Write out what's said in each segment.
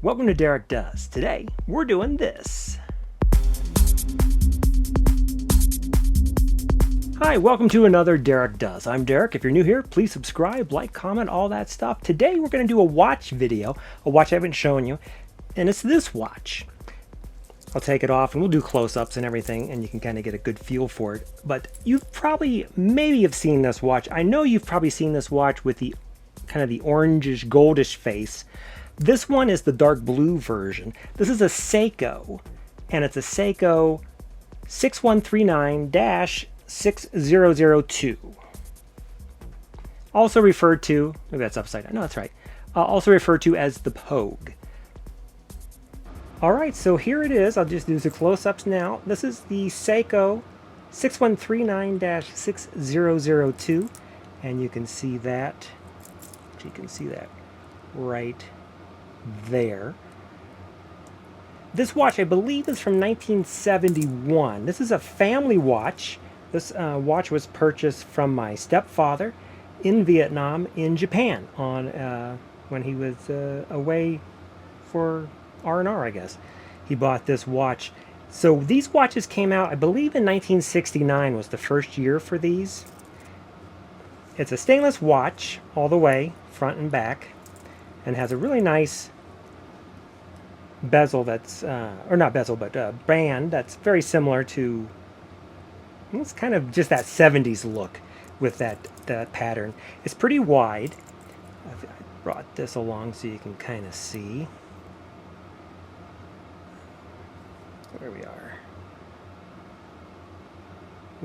Welcome to Derek Does. Today, we're doing this. Hi, welcome to another Derek Does. I'm Derek. If you're new here, please subscribe, like, comment, all that stuff. Today, we're going to do a watch video, a watch I haven't shown you, and it's this watch. I'll take it off and we'll do close-ups and everything, and you can kind of get a good feel for it. But you've probably, maybe have seen this watch. I know you've probably seen this watch with the kind of the orangish, goldish face. This one is the dark blue version. This is a Seiko, and it's a Seiko 6139-6002. Also referred to, maybe that's upside down, no, that's right. Also referred to as the Pogue. Alright, so here it is. I'll just do the close-ups now. This is the Seiko 6139-6002, and you can see that. You can see that right there. This watch, I believe, is from 1971. This is a family watch. This watch was purchased from my stepfather in Vietnam, in Japan, on when he was away for R&R, I guess. He bought this watch. So these watches came out, I believe, in 1969 was the first year for these. It's a stainless watch all the way, front and back, and has a really nice bezel that's, or not bezel, but band that's very similar to, it's kind of just that 70s look with that pattern. It's pretty wide. I brought this along so you can kind of see where we are.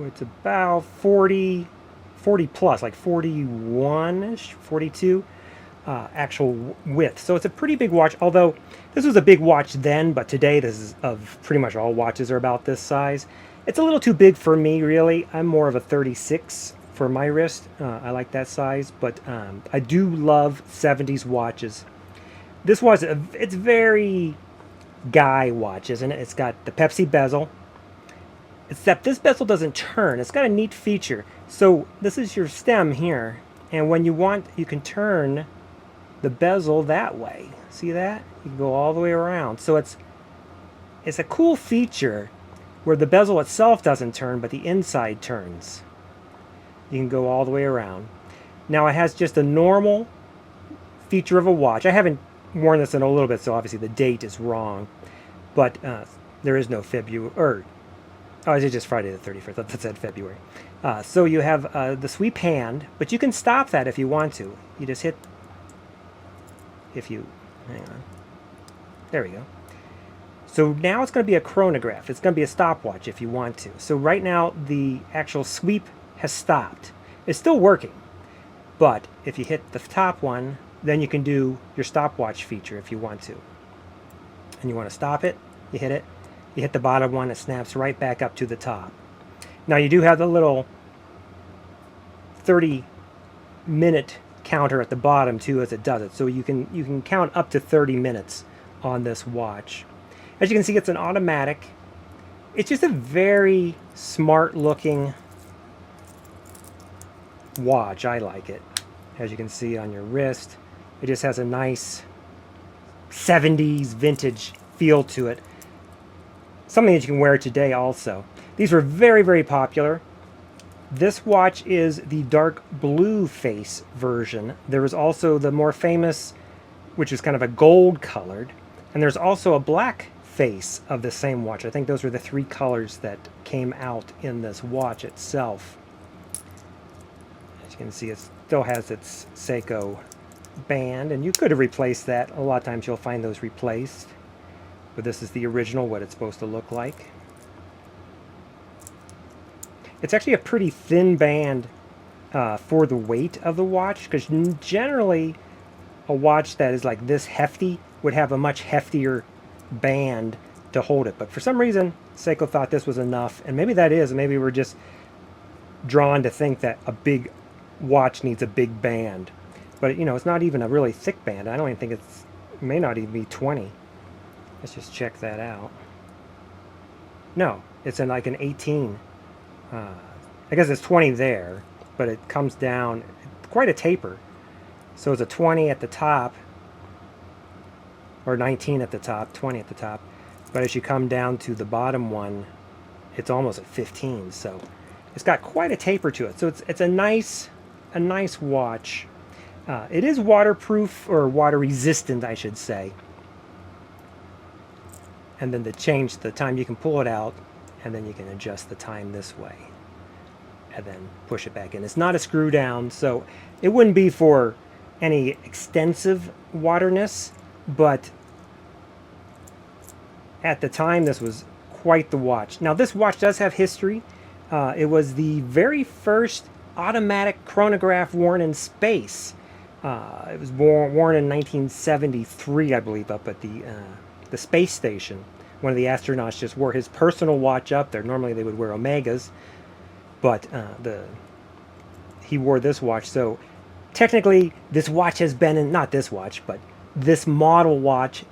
It's about 40 plus, like 41-ish, 42 actual width. So it's a pretty big watch, although this was a big watch then, but today this is of pretty much all watches are about this size. It's a little too big for me, really. I'm more of a 36 for my wrist. I like that size, but I do love 70s watches. This was, it's very guy watch, isn't it? It's got the Pepsi bezel, except this bezel doesn't turn. It's got a neat feature. So this is your stem here, and when you want, you can turn the bezel that way. See that? You can go all the way around. So it's a cool feature where the bezel itself doesn't turn, but the inside turns. You can go all the way around. Now it has just a normal feature of a watch. I haven't worn this in a little bit, so obviously the date is wrong, but there is no February, or oh, is it just Friday the 31st? That said February. So you have the sweep hand, but you can stop that if you want to. You just hit, hang on. There we go. So now it's going to be a chronograph. It's going to be a stopwatch if you want to. So right now the actual sweep has stopped. It's still working, but if you hit the top one, then you can do your stopwatch feature if you want to. And you want to stop it, you hit it. You hit the bottom one, it snaps right back up to the top. Now you do have the little 30-minute counter at the bottom too as it does it. So you can count up to 30 minutes on this watch. As you can see, it's an automatic. It's just a very smart looking watch. I like it. As you can see on your wrist, it just has a nice 70s vintage feel to it. Something that you can wear today also. These were very, very popular. This watch is the dark blue face version. There was also the more famous, which is kind of a gold colored, and there's also a black face of the same watch. I think those were the three colors that came out in this watch itself. As you can see, it still has its Seiko band, and you could have replaced that. A lot of times you'll find those replaced, but this is the original, what it's supposed to look like. It's actually a pretty thin band for the weight of the watch, because generally a watch that is like this hefty would have a much heftier band to hold it, but for some reason Seiko thought this was enough, and maybe that is, maybe we're just drawn to think that a big watch needs a big band. But you know, it's not even a really thick band. I don't even think it may not even be 20. Let's just check that out. No, it's in like an 18. I guess it's 20 there, but it comes down quite a taper. So it's a 20 at the top, or 19 at the top, 20 at the top. But as you come down to the bottom one, it's almost at 15. So it's got quite a taper to it. So it's a nice watch. It is waterproof, or water resistant, I should say. And then to change the time, you can pull it out, and then you can adjust the time this way, and then push it back in. It's not a screw down, so it wouldn't be for any extensive waterness, but at the time this was quite the watch. Now this watch does have history. It was the very first automatic chronograph worn in space. It was worn in 1973, I believe, up at the space station. One of the astronauts just wore his personal watch up there. Normally they would wear Omegas, but he wore this watch. So technically this watch has been in, not this watch, but this model watch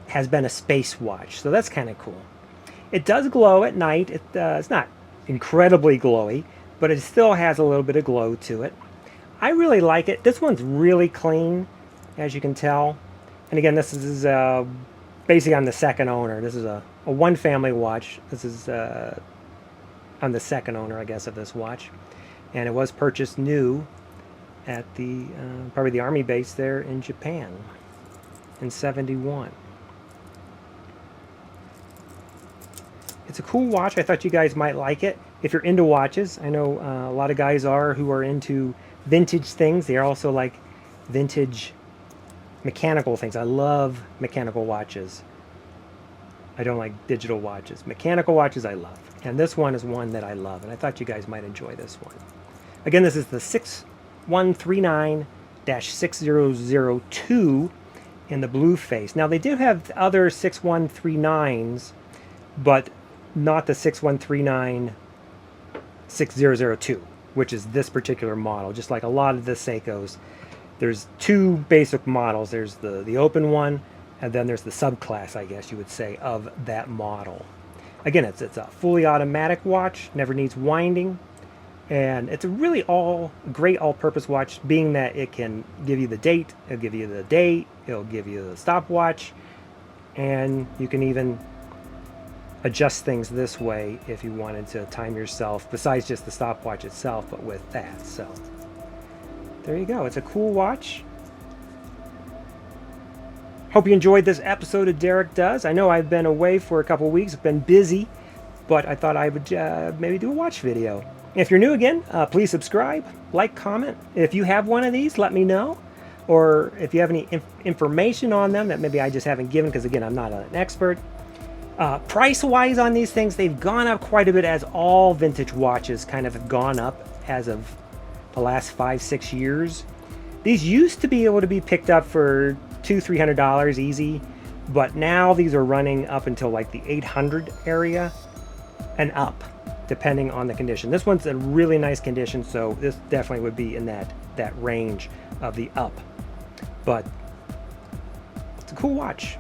has been a space watch. So that's kind of cool. It does glow at night. It's not incredibly glowy, but it still has a little bit of glow to it. I really like it. This one's really clean, as you can tell. And again, this is basically I'm the second owner. This is a one family watch. This is I'm the second owner, I guess, of this watch. And it was purchased new at the probably the Army base there in Japan in '71. It's a cool watch. I thought you guys might like it. If you're into watches, I know a lot of guys who are into vintage things. They are also like vintage mechanical things. I love mechanical watches. I don't like digital watches. Mechanical watches I love. And this one is one that I love. And I thought you guys might enjoy this one. Again, this is the 6139-6002 in the blue face. Now, they do have other 6139s, but not the 6139-6002, which is this particular model. Just like a lot of the Seikos, there's two basic models. There's the open one, and then there's the subclass, I guess you would say, of that model. Again, it's a fully automatic watch, never needs winding, and it's a really great all-purpose watch, being that it can give you the date, it'll give you the date, it'll give you the stopwatch, and you can even adjust things this way if you wanted to time yourself, besides just the stopwatch itself, but with that. So there you go. It's a cool watch. Hope you enjoyed this episode of Derek Does. I know I've been away for a couple weeks, I've been busy, but I thought I would maybe do a watch video. If you're new again, please subscribe, like, comment. If you have one of these, let me know. Or if you have any information on them that maybe I just haven't given, because again, I'm not an expert. Price-wise on these things, they've gone up quite a bit, as all vintage watches kind of have gone up as of the last 5-6 years. These used to be able to be picked up for $200-300 easy, but now these are running up until like the 800 area and up, depending on the condition. This one's in really nice condition, so this definitely would be in that range of the up. But it's a cool watch.